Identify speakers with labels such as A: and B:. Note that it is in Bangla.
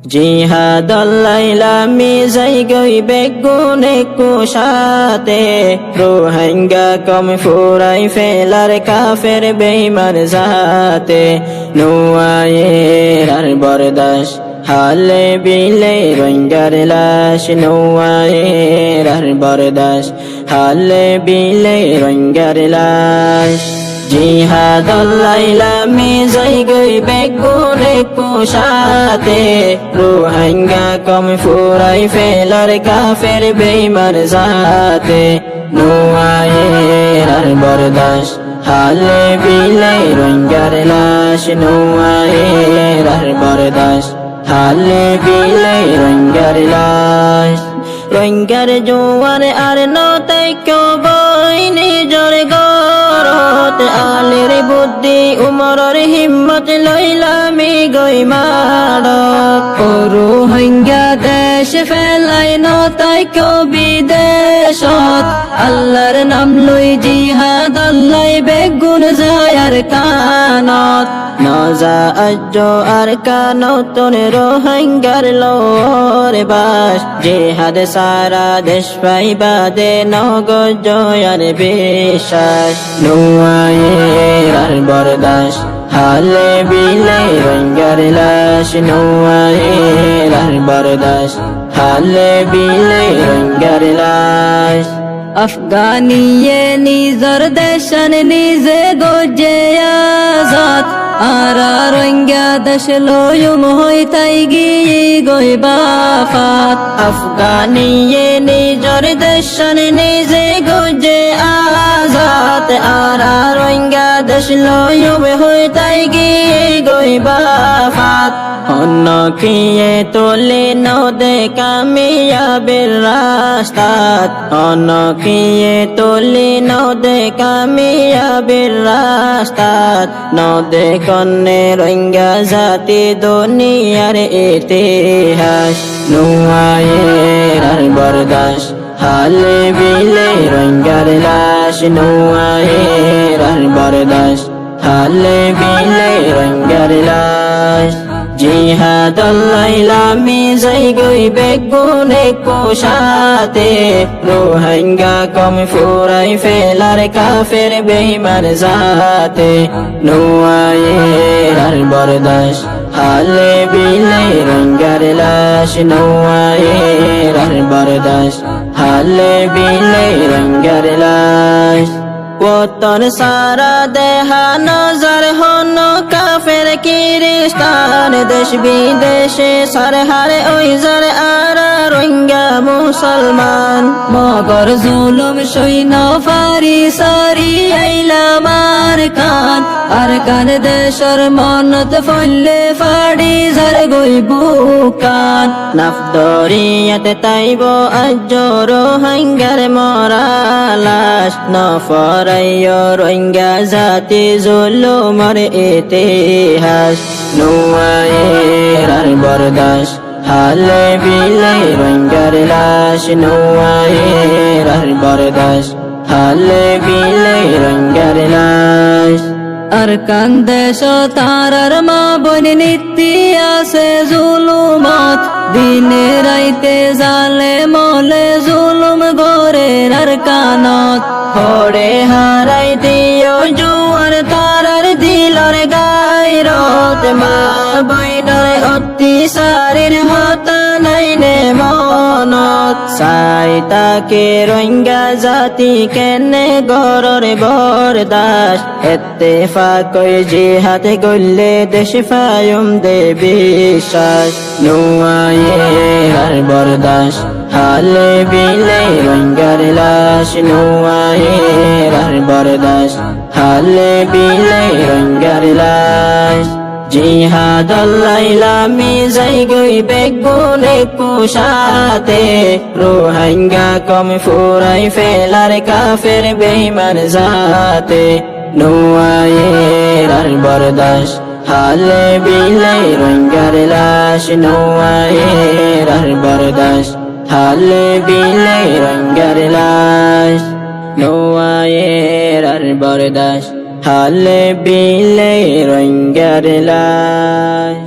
A: জিহাদ লাইলামি যাই গই বেগুনে কুশাতে রোহিঙ্গা কম ফুরাই ফেলার কাফের বেঈমান জাতে নোয়ায়ের আর বরদাস হালে বিলে রোহিঙ্গার লাশ নোয়ায়ের আর বরদাস হালে বিলে রোহিঙ্গার লাশ জিহাদ লাইলামি যাই গই বেগুনে কুশাতে রোহিঙ্গা কম ফুরাই ফেলার কাফের বেঈমান জাতে নোয়ায়ের আর বরদাস হালে বিলে রোহিঙ্গার লাশ নোয়ায়ের আর বরদাস হালে বিলে রোহিঙ্গার লাশ রোহিঙ্গার জোয়ার আর নতাই কেউ বই নিজর গরত আলের বুদ্ধি উমরের হিম্মত লইলামি গই মারত রোহিঙ্গা দেশ ফেলাই নতাই কেউ বিদেশত আল্লাহর নাম লই জিহাদ আল্লাহ বেগুন যায় আর কানত নজা আজ আর কানত রোহিঙ্গার লোর বাস জিহাদ সারা দেশ পাইবা দে নগর জয়ার বিশ্বাস নোয়ায়ের আর বরদাস হালে বিলে রোহিঙ্গার লাশ নোয়ায়ের আর বরদাস হালে বিলে রোহিঙ্গার লাশ আফগানিয়ে নিজর দেশন নিজে গোজে আজাদ আর রোহিঙ্গা দেশ লয়ুম হই তাই গিয়ে গই বাফাত আফগানিয়ে নিজর দেশন নিজে গোজে আজাদ আর রোহিঙ্গা দেশ লয়ুম হই তাই গিয়ে গই বাফাত অন্য কিয়ে তোলে নদে কামিয়াবের রাস্তাত অন্য কিয়ে তোলে নদে কামিয়াবের রাস্তাত নদে কন্যে রোহিঙ্গা জাতি দুনিয়ার ইতিহাস নোয়ায়ের আর বরদাস হালে বিলে রোহিঙ্গার লাশ নোয়ায়ের আর বরদাস হালে বিলে রোহিঙ্গার লাশ জিহাদ লাইলামি যাই গই বেগুনে কুশাতে রোহিঙ্গা কম ফুরাই ফেলার কাফের বেঈমান জাতে নোয়ায়ের আর বরদাস হালে বিলে রোহিঙ্গার লাশ নোয়ায়ের আর বরদাস হালে বিলে রোহিঙ্গার লাশ ওতন সারা দেহা নজর হন কাফের কিরিস্তান দেশ বিদেশে সরহারে ওই জর আর রোহিঙ্গা মুসলমান মগর জুলুম সইন ফারি সারি আইলামার কান আর কান দেশর মনত ফলে ফাড়ি জর গই বুকান নাফদরিয়াতে তাইব আজ রোহিঙ্গার মরালাস নফর রোহিঙ্গা জাতি জুলুমের ইতিহাস নোয়ায়ের আর বরদাস হালে বিলে রোহিঙ্গার লাশ নোয়ায়ের আর বরদাস হালে বিলে রোহিঙ্গার লাশ আর কান্দেশ তারার মা বোন নীতি আছে জুলুমত দিনে রাইতে জালে মলে জুলুম গরের আর কানত হরে হারাই দিও জুয়ার তারার দিলর গায়রত মা বইনর অত্যাচারের হতা নাইনে মনত সাই তাকে রোহিঙ্গা জাতি কেনে গরর বরদাস ইত্তেফাক জিহাদ গল্লে দেশ ফায়ুম দে বিশ্বাস নোয়ায়ের আর বরদাস হালে বিলে রোহিঙ্গার লাশ নোয়ায়ের আর বরদাস হালে বিলে রোহিঙ্গার লাশ জিহাদ লাইলামি যাই গই বেগুনে কুশাতে রোহিঙ্গা কম ফুরাই ফেলার কাফের বেঈমান জাতে নোয়ায়ের আর বরদাস হালে বিলে রোহিঙ্গার লাশ নোয়ায়ের আর বরদাস হালে বিলে রোহিঙ্গার লাশ নোয়ায়ের আর বরদাস হালে বিলে রোহিঙ্গার লাশ।